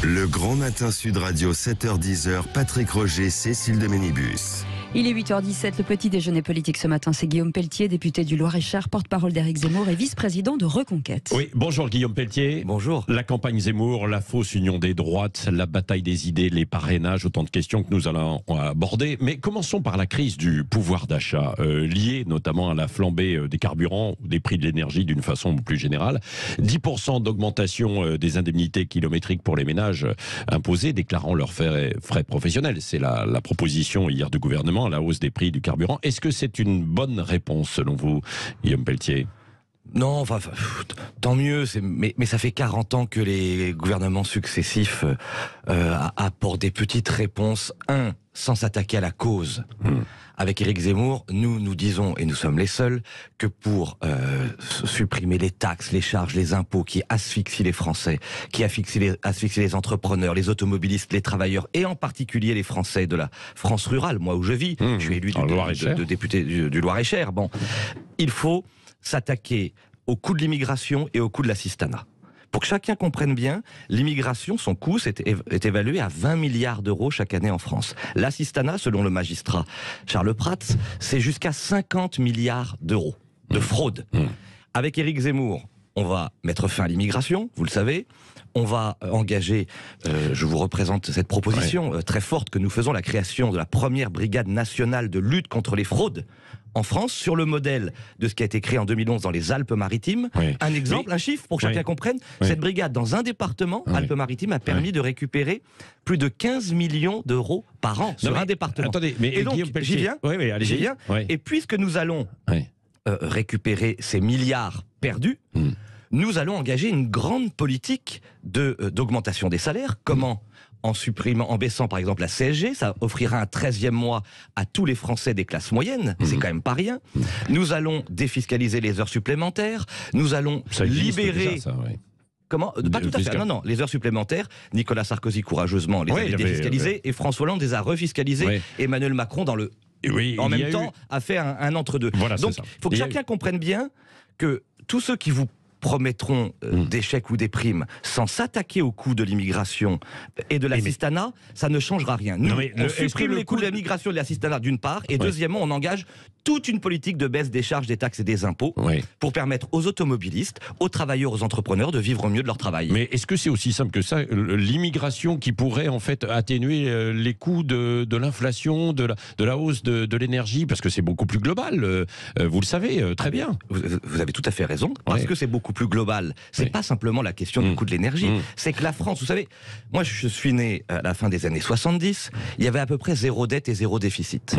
Le Grand Matin Sud Radio, 7h-10h, Patrick Roger, Cécile de Ménibus. Il est 8h17, le petit déjeuner politique ce matin, c'est Guillaume Pelletier, député du Loir-et-Cher, porte-parole d'Éric Zemmour et vice-président de Reconquête. Oui, bonjour Guillaume Pelletier. Bonjour. La campagne Zemmour, la fausse union des droites, la bataille des idées, les parrainages, autant de questions que nous allons aborder. Mais commençons par la crise du pouvoir d'achat, liée notamment à la flambée des carburants, des prix de l'énergie d'une façon plus générale. 10% d'augmentation des indemnités kilométriques pour les ménages imposés, déclarant leurs frais professionnels. C'est la proposition hier du gouvernement, la hausse des prix du carburant. Est-ce que c'est une bonne réponse selon vous, Guillaume Pelletier ? Non, enfin, tant mieux, mais ça fait 40 ans que les gouvernements successifs apportent des petites réponses, sans s'attaquer à la cause. Avec Éric Zemmour, nous disons, et nous sommes les seuls, que pour supprimer les taxes, les charges, les impôts qui asphyxient les Français, qui asphyxient les entrepreneurs, les automobilistes, les travailleurs, et en particulier les Français de la France rurale, moi où je vis, je suis élu de député du Loir-et-Cher, bon, il faut s'attaquer au coût de l'immigration et au coût de l'assistanat. Pour que chacun comprenne bien, l'immigration, son coût est évalué à 20 milliards d'euros chaque année en France. L'assistanat, selon le magistrat Charles Prats, c'est jusqu'à 50 milliards d'euros de fraude. Avec Éric Zemmour, on va mettre fin à l'immigration, vous le savez. On va engager, je vous représente cette proposition très forte que nous faisons, la création de la première brigade nationale de lutte contre les fraudes en France, sur le modèle de ce qui a été créé en 2011 dans les Alpes-Maritimes. Un exemple, un chiffre pour que chacun comprenne. Cette brigade, dans un département, Alpes-Maritimes, a permis de récupérer plus de 15 millions d'euros par an sur un département. Attendez, mais et donc, j'y viens. J'y viens. Et puisque nous allons récupérer ces milliards perdus, nous allons engager une grande politique d'augmentation des salaires. Comment ? En baissant par exemple la CSG, ça offrira un 13e mois à tous les Français des classes moyennes, c'est quand même pas rien. Nous allons défiscaliser les heures supplémentaires, nous allons libérer... Comment ? Pas tout à fait. Non, les heures supplémentaires, Nicolas Sarkozy courageusement les avait défiscalisées et François Hollande les a refiscalisées. Emmanuel Macron en même temps a fait un entre-deux. Voilà, donc il faut que chacun comprenne bien que tous ceux qui vous promettront des chèques ou des primes sans s'attaquer au coût de l'immigration et de l'assistanat, ça ne changera rien. Nous, on supprime les coûts de l'immigration et de l'assistanat d'une part, et deuxièmement, on engage toute une politique de baisse des charges, des taxes et des impôts pour permettre aux automobilistes, aux travailleurs, aux entrepreneurs de vivre au mieux de leur travail. Mais est-ce que c'est aussi simple que ça, l'immigration qui pourrait en fait atténuer les coûts de l'inflation, de la hausse de l'énergie, parce que c'est beaucoup plus global, vous le savez très bien. Vous avez tout à fait raison, parce que c'est beaucoup plus global. C'est pas simplement la question du coût de l'énergie, c'est que la France, vous savez, moi je suis né à la fin des années 70, il y avait à peu près 0 dette et 0 déficit.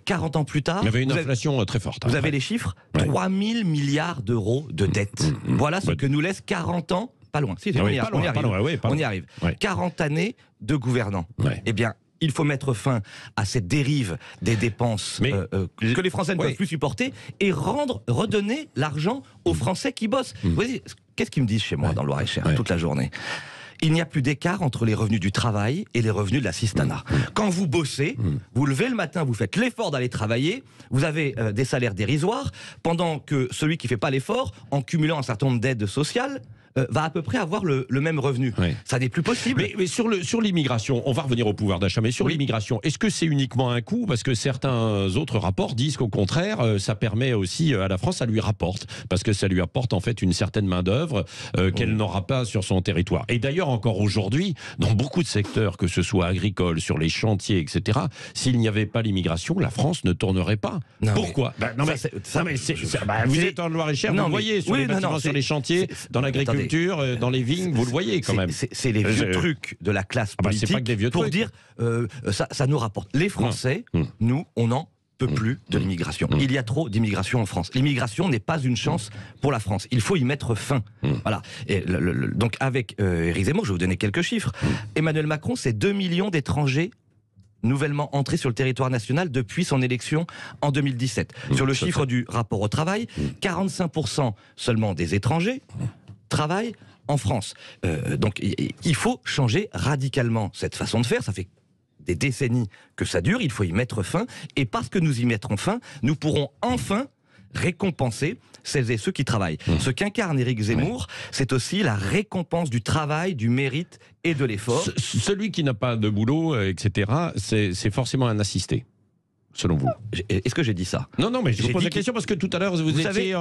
40 ans plus tard... Il y avait une inflation très forte. Vous avez les chiffres, 3 000 milliards d'euros de dette. Voilà ce que nous laisse 40 ans, pas loin. Si, on y arrive. 40 années de gouvernants. Eh bien, il faut mettre fin à cette dérive des dépenses que les Français ne peuvent plus supporter et redonner l'argent aux Français qui bossent. Vous voyez, qu'est-ce qu'ils me disent chez moi dans le Loir-et-Cher toute la journée ? Il n'y a plus d'écart entre les revenus du travail et les revenus de l'assistanat. Quand vous bossez, vous levez le matin, vous faites l'effort d'aller travailler, vous avez des salaires dérisoires, pendant que celui qui ne fait pas l'effort, en cumulant un certain nombre d'aides sociales, va à peu près avoir le même revenu. Ça n'est plus possible. Mais sur l'immigration, on va revenir au pouvoir d'achat, mais sur l'immigration, est-ce que c'est uniquement un coût ? Parce que certains autres rapports disent qu'au contraire, ça permet aussi à la France, ça lui rapporte, parce que ça lui apporte en fait une certaine main-d'œuvre qu'elle n'aura pas sur son territoire. Et d'ailleurs, encore aujourd'hui, dans beaucoup de secteurs, que ce soit agricole, sur les chantiers, etc., s'il n'y avait pas l'immigration, la France ne tournerait pas. Pourquoi ? Vous êtes en Loir-et-Cher, vous le voyez, sur les bâtiments, sur les chantiers, dans l'agriculture, dans les vignes, vous le voyez quand même. C'est les vieux trucs de la classe politique pour dire ça nous rapporte. Les Français, nous, on n'en peut plus de l'immigration. Il y a trop d'immigration en France. L'immigration n'est pas une chance pour la France. Il faut y mettre fin. Voilà. Et donc avec Éric Zemmour, je vais vous donner quelques chiffres. Emmanuel Macron, c'est 2 millions d'étrangers nouvellement entré sur le territoire national depuis son élection en 2017. Sur le chiffre du rapport au travail, 45% seulement des étrangers travaillent en France. Donc il faut changer radicalement cette façon de faire. Ça fait des décennies que ça dure, il faut y mettre fin. Et parce que nous y mettrons fin, nous pourrons enfin récompenser celles et ceux qui travaillent. Ce qu'incarne Éric Zemmour, c'est aussi la récompense du travail, du mérite et de l'effort. Celui qui n'a pas de boulot, etc., c'est forcément un assisté, selon vous. Est-ce que j'ai dit ça? Non, mais je vous pose la question parce que tout à l'heure, vous étiez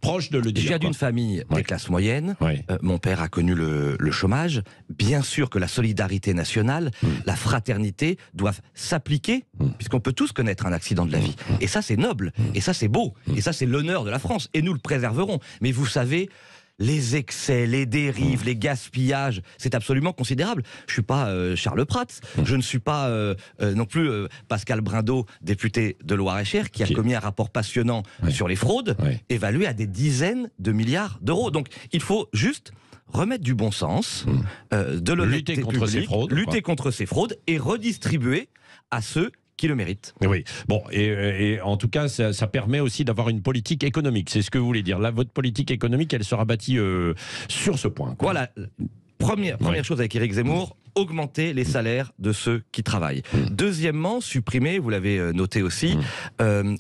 proche de le dire. Je viens d'une famille des classes moyennes. Mon père a connu le chômage. Bien sûr que la solidarité nationale, la fraternité doivent s'appliquer, puisqu'on peut tous connaître un accident de la vie. Et ça, c'est noble. Et ça, c'est beau. Et ça, c'est l'honneur de la France. Et nous le préserverons. Mais vous savez, les excès, les dérives, les gaspillages, c'est absolument considérable. Je ne suis pas Charles Prats, je ne suis pas non plus Pascal Brindot, député de Loir-et-Cher, qui a commis un rapport passionnant sur les fraudes, évalué à des dizaines de milliards d'euros. Donc il faut juste remettre du bon sens, de l'honnêteté publique, lutter contre ces fraudes et redistribuer à ceux qui le méritent. Oui, bon, et en tout cas, ça permet aussi d'avoir une politique économique, c'est ce que vous voulez dire. Là, votre politique économique, elle sera bâtie sur ce point, quoi. Voilà, première chose avec Éric Zemmour, augmenter les salaires de ceux qui travaillent. Deuxièmement, supprimer, vous l'avez noté aussi,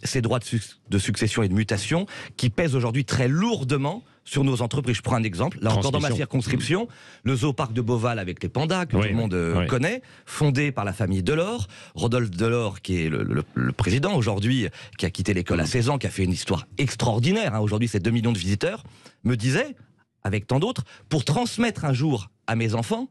ces droits de succession et de mutation qui pèsent aujourd'hui très lourdement sur nos entreprises. Je prends un exemple, là encore dans ma circonscription, le zooparc de Beauval avec les pandas, que tout le monde connaît, fondé par la famille Delors, Rodolphe Delors, qui est le président aujourd'hui, qui a quitté l'école à 16 ans, qui a fait une histoire extraordinaire, hein. Aujourd'hui c'est 2 millions de visiteurs, me disait, avec tant d'autres, pour transmettre un jour à mes enfants,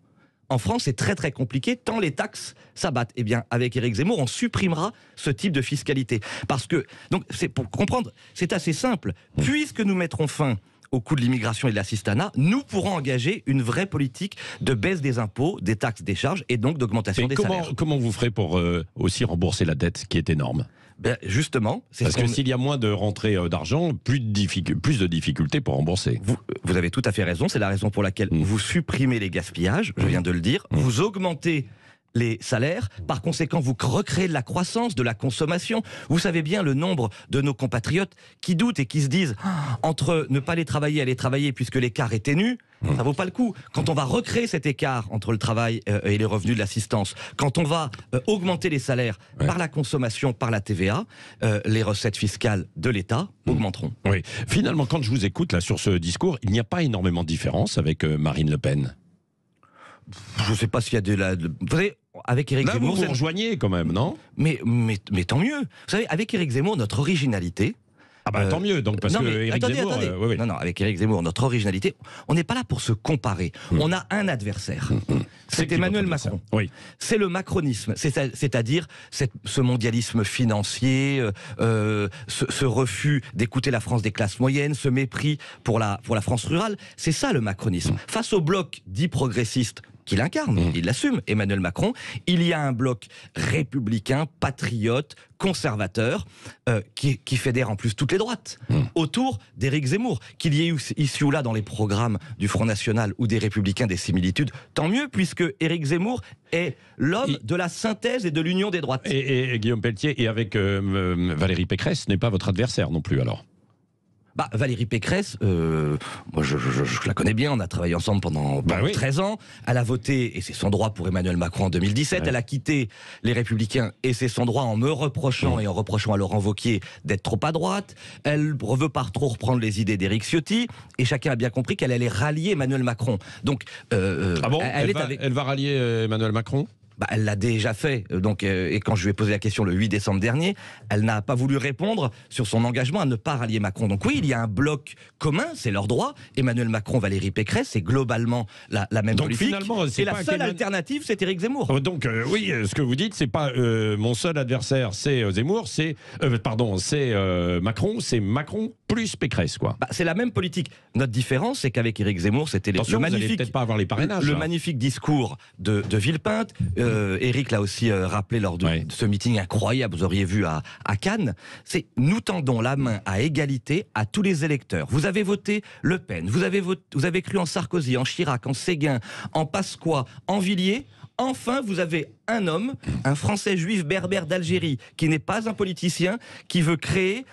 en France, c'est très très compliqué, tant les taxes s'abattent. Eh bien, avec Éric Zemmour, on supprimera ce type de fiscalité. Parce que, donc, c'est pour comprendre, c'est assez simple. Puisque nous mettrons fin au coût de l'immigration et de l'assistanat, nous pourrons engager une vraie politique de baisse des impôts, des taxes, des charges et donc d'augmentation des salaires. Comment vous ferez pour aussi rembourser la dette qui est énorme? Ben justement, parce que s'il y a moins de rentrées d'argent, plus de difficultés pour rembourser. Vous avez tout à fait raison, c'est la raison pour laquelle vous supprimez les gaspillages, je viens de le dire, vous augmentez les salaires, par conséquent vous recréez de la croissance, de la consommation. Vous savez bien le nombre de nos compatriotes qui doutent et qui se disent entre ne pas aller travailler puisque l'écart est ténu, ça vaut pas le coup. Quand on va recréer cet écart entre le travail et les revenus de l'assistance, quand on va augmenter les salaires par la consommation, par la TVA, les recettes fiscales de l'État augmenteront. Oui. Finalement, quand je vous écoute là sur ce discours, il n'y a pas énormément de différence avec Marine Le Pen. Je ne sais pas s'il y a vous savez, avec Éric Zemmour... Vous rejoignez quand même, non? mais tant mieux. Vous savez, avec Éric Zemmour, notre originalité... Ah bah tant mieux, donc, parce que Éric Zemmour... Attendez. Non, avec Éric Zemmour, notre originalité, on n'est pas là pour se comparer. On a un adversaire. C'est Emmanuel Macron. Oui. C'est le macronisme, c'est-à-dire ce mondialisme financier, ce refus d'écouter la France des classes moyennes, ce mépris pour la France rurale. C'est ça le macronisme. Face au bloc dit progressiste, qu'il incarne, il l'assume, Emmanuel Macron, il y a un bloc républicain, patriote, conservateur, qui fédère en plus toutes les droites, autour d'Éric Zemmour. Qu'il y ait eu ici ou là dans les programmes du Front National ou des Républicains des similitudes, tant mieux, puisque Éric Zemmour est l'homme de la synthèse et de l'union des droites. Et Guillaume Pelletier, et avec Valérie Pécresse, n'est pas votre adversaire non plus alors? Bah, Valérie Pécresse, moi je la connais bien, on a travaillé ensemble pendant 13 ans. Elle a voté, et c'est son droit, pour Emmanuel Macron en 2017. Elle a quitté les Républicains, et c'est son droit, en me reprochant et en reprochant à Laurent Wauquiez d'être trop à droite. Elle ne veut pas trop reprendre les idées d'Éric Ciotti, et chacun a bien compris qu'elle allait rallier Emmanuel Macron. Donc, elle va rallier Emmanuel Macron? Bah, elle l'a déjà fait, donc, et quand je lui ai posé la question le 8 décembre dernier, elle n'a pas voulu répondre sur son engagement à ne pas rallier Macron. Donc oui, il y a un bloc commun, c'est leur droit. Emmanuel Macron, Valérie Pécresse, c'est globalement la même politique. Et la seule alternative, c'est Éric Zemmour. Donc oui, ce que vous dites, c'est pas mon seul adversaire, c'est Zemmour, c'est Macron, c'est Macron plus Pécresse, quoi. Bah, c'est la même politique. Notre différence, c'est qu'avec Éric Zemmour, c'était le magnifique, peut-être pas avoir les parrainages, le magnifique discours de Villepinte. Éric l'a aussi rappelé lors de ce meeting incroyable, vous auriez vu à Cannes. C'est nous tendons la main à égalité à tous les électeurs. Vous avez voté Le Pen, vous avez cru en Sarkozy, en Chirac, en Séguin, en Pasqua, en Villiers. Enfin, vous avez un homme, un Français juif berbère d'Algérie, qui n'est pas un politicien, qui veut créer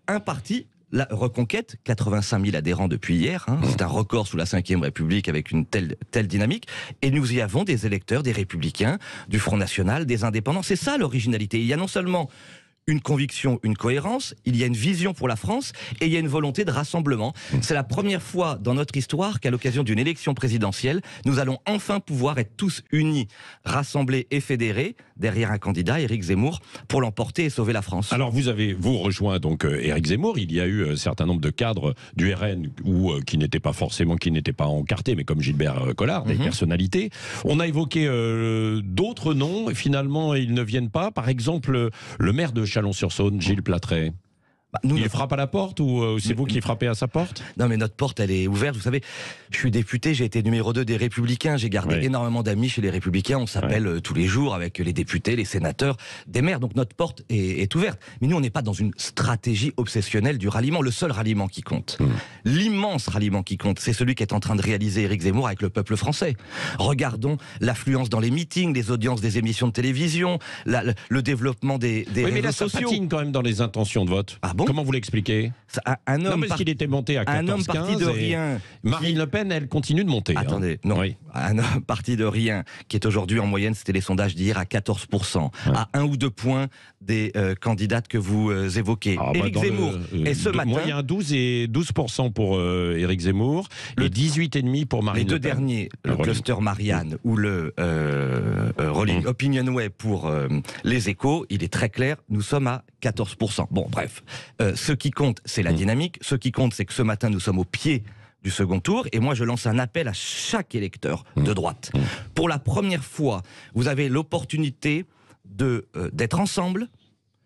un parti. La Reconquête, 85 000 adhérents depuis hier, c'est un record sous la Ve République avec une telle dynamique. Et nous y avons des électeurs, des Républicains, du Front National, des Indépendants. C'est ça l'originalité. Il y a non seulement une conviction, une cohérence, il y a une vision pour la France et il y a une volonté de rassemblement. C'est la première fois dans notre histoire qu'à l'occasion d'une élection présidentielle, nous allons enfin pouvoir être tous unis, rassemblés et fédérés derrière un candidat, Éric Zemmour, pour l'emporter et sauver la France. Alors vous avez rejoint donc Éric Zemmour. Il y a eu un certain nombre de cadres du RN qui n'étaient pas encartés, mais comme Gilbert Collard, des personnalités. On a évoqué d'autres noms. Et finalement, ils ne viennent pas. Par exemple, le maire de Chalon-sur-Saône, Gilles Plattret. Il frappe à la porte ou c'est vous qui frappez à sa porte? Non, mais notre porte, elle est ouverte. Vous savez, je suis député, j'ai été numéro 2 des Républicains. J'ai gardé énormément d'amis chez les Républicains. On s'appelle tous les jours avec les députés, les sénateurs, des maires. Donc notre porte est ouverte. Mais nous, on n'est pas dans une stratégie obsessionnelle du ralliement. Le seul ralliement qui compte, l'immense ralliement qui compte, c'est celui qu'est en train de réaliser Éric Zemmour avec le peuple français. Regardons l'affluence dans les meetings, les audiences des émissions de télévision, le développement des réseaux mais là, sociaux. ça patine quand même dans les intentions de vote. Ah bon? Comment vous l'expliquez? Un homme parce qu'il était monté à 14-15. Parti de rien. Marine Le Pen, elle continue de monter. Attendez, non. Oui. Un homme parti de rien, qui est aujourd'hui en moyenne, c'était les sondages d'hier, à 14%, à 1 ou 2 points des candidates que vous évoquez. Éric Zemmour, et ce matin... Moi, il y a un 12% pour Éric Zemmour, et 18,5% pour Marine Le Pen. Les deux derniers, le cluster Marianne ou le Rolling Opinionway pour les Échos, il est très clair, nous sommes à 14%. Bon, bref. Ce qui compte, c'est la dynamique. Ce qui compte, c'est que ce matin, nous sommes au pied du second tour. Et moi, je lance un appel à chaque électeur de droite. Pour la première fois, vous avez l'opportunité d'être ensemble,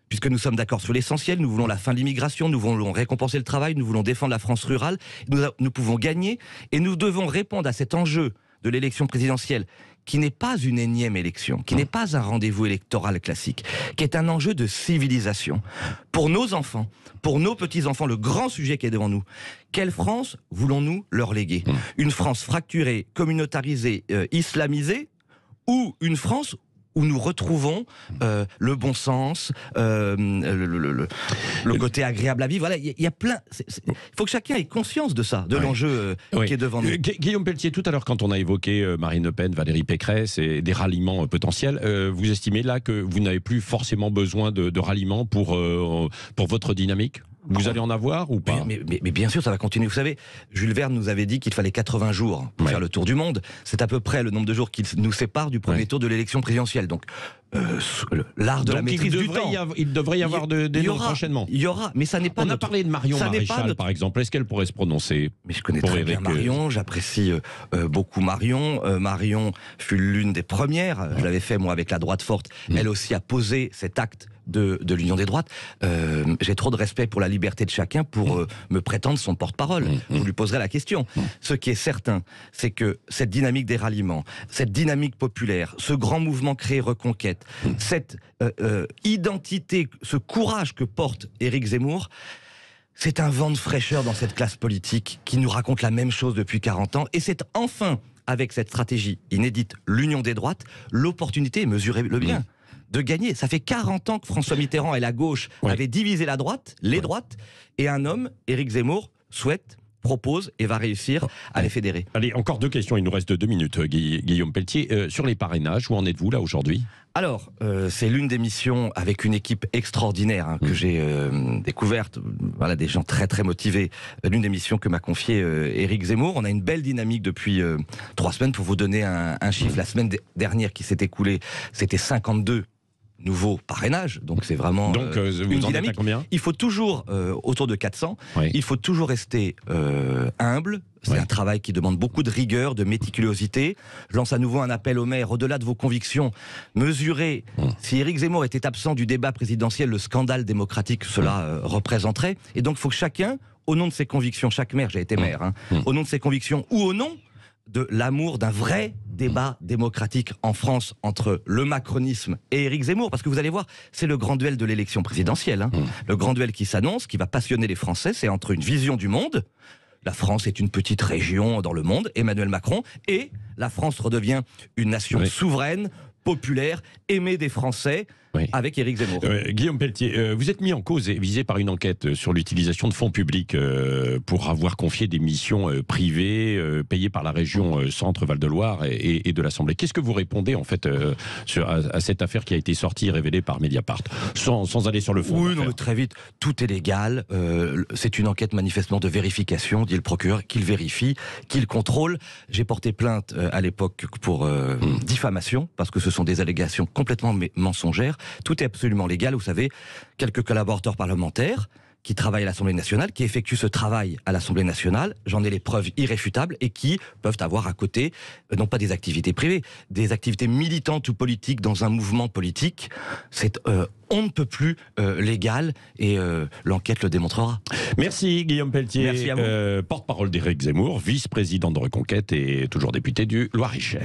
puisque nous sommes d'accord sur l'essentiel. Nous voulons la fin de l'immigration, nous voulons récompenser le travail, nous voulons défendre la France rurale. Nous pouvons gagner et nous devons répondre à cet enjeu de l'élection présidentielle, qui n'est pas une énième élection, qui n'est pas un rendez-vous électoral classique, qui est un enjeu de civilisation. Pour nos enfants, pour nos petits-enfants, le grand sujet qui est devant nous, quelle France voulons-nous leur léguer? Une France fracturée, communautarisée, islamisée, ou une France où nous retrouvons le bon sens, le côté agréable à vivre. Voilà, il y a plein. Il faut que chacun ait conscience de ça, de l'enjeu qui est devant nous. Guillaume Pelletier, tout à l'heure, quand on a évoqué Marine Le Pen, Valérie Pécresse et des ralliements potentiels, vous estimez là que vous n'avez plus forcément besoin de ralliements pour votre dynamique? Vous allez en avoir ou pas? mais bien sûr, ça va continuer. Vous savez, Jules Verne nous avait dit qu'il fallait 80 jours pour faire le tour du monde. C'est à peu près le nombre de jours qui nous sépare du premier tour de l'élection présidentielle. Donc, l'art de la maîtrise du temps. Il devrait y avoir des noms prochainement. Il y aura, mais ça n'est pas... On a parlé de Marion Maréchal, par exemple. Est-ce qu'elle pourrait se prononcer? Mais je connais très bien Marion, j'apprécie beaucoup Marion. Marion fut l'une des premières, je l'avais fait moi avec la droite forte, elle aussi a posé cet acte de l'union des droites. J'ai trop de respect pour la liberté de chacun pour me prétendre son porte-parole. Je lui poserai la question. Ce qui est certain, c'est que cette dynamique des ralliements, cette dynamique populaire, ce grand mouvement créé Reconquête, cette identité, ce courage que porte Éric Zemmour, c'est un vent de fraîcheur dans cette classe politique qui nous raconte la même chose depuis 40 ans. Et c'est enfin, avec cette stratégie inédite, l'union des droites, l'opportunité, mesurez-le bien, de gagner. Ça fait 40 ans que François Mitterrand et la gauche avaient divisé la droite, les droites, et un homme, Éric Zemmour, propose et va réussir à les fédérer. Allez, encore 2 questions, il nous reste 2 minutes, Guillaume Pelletier. Sur les parrainages, où en êtes-vous là aujourd'hui? Alors, c'est l'une des missions avec une équipe extraordinaire que j'ai découverte, voilà, des gens très très motivés, l'une des missions que m'a confiée Éric Zemmour. On a une belle dynamique depuis 3 semaines. Pour vous donner un chiffre, la semaine dernière qui s'est écoulée, c'était 52 nouveaux parrainages, donc c'est vraiment une dynamique. Combien? Il faut toujours, autour de 400, il faut toujours rester humble. C'est un travail qui demande beaucoup de rigueur, de méticulosité. Je lance à nouveau un appel aux maires, au-delà de vos convictions, mesurez, si Éric Zemmour était absent du débat présidentiel, le scandale démocratique que cela représenterait. Et donc il faut que chacun, au nom de ses convictions, chaque maire, j'ai été maire, au nom de ses convictions ou au nom de l'amour d'un vrai débat démocratique en France entre le macronisme et Éric Zemmour, parce que vous allez voir, c'est le grand duel de l'élection présidentielle. Le grand duel qui s'annonce, qui va passionner les Français, c'est entre une vision du monde, la France est une petite région dans le monde, Emmanuel Macron, et la France redevient une nation souveraine, populaire, aimée des Français, Oui. avec Éric Zemmour. Guillaume Pelletier, vous êtes mis en cause et visé par une enquête sur l'utilisation de fonds publics pour avoir confié des missions privées payées par la région Centre-Val de Loire et de l'Assemblée. Qu'est-ce que vous répondez en fait à cette affaire qui a été sortie et révélée par Mediapart, sans aller sur le fond? Oui, non, mais très vite, tout est légal. C'est une enquête manifestement de vérification, dit le procureur, qu'il vérifie, qu'il contrôle. J'ai porté plainte à l'époque pour diffamation, parce que ce sont des allégations complètement mensongères. Tout est absolument légal. Vous savez, quelques collaborateurs parlementaires qui travaillent à l'Assemblée nationale, qui effectuent ce travail à l'Assemblée nationale, j'en ai les preuves irréfutables, et qui peuvent avoir à côté, non pas des activités privées, des activités militantes ou politiques dans un mouvement politique. C'est on ne peut plus légal, et l'enquête le démontrera. Merci Guillaume Pelletier. Merci à vous. Porte-parole d'Éric Zemmour, vice-président de Reconquête et toujours député du Loir-et-Cher.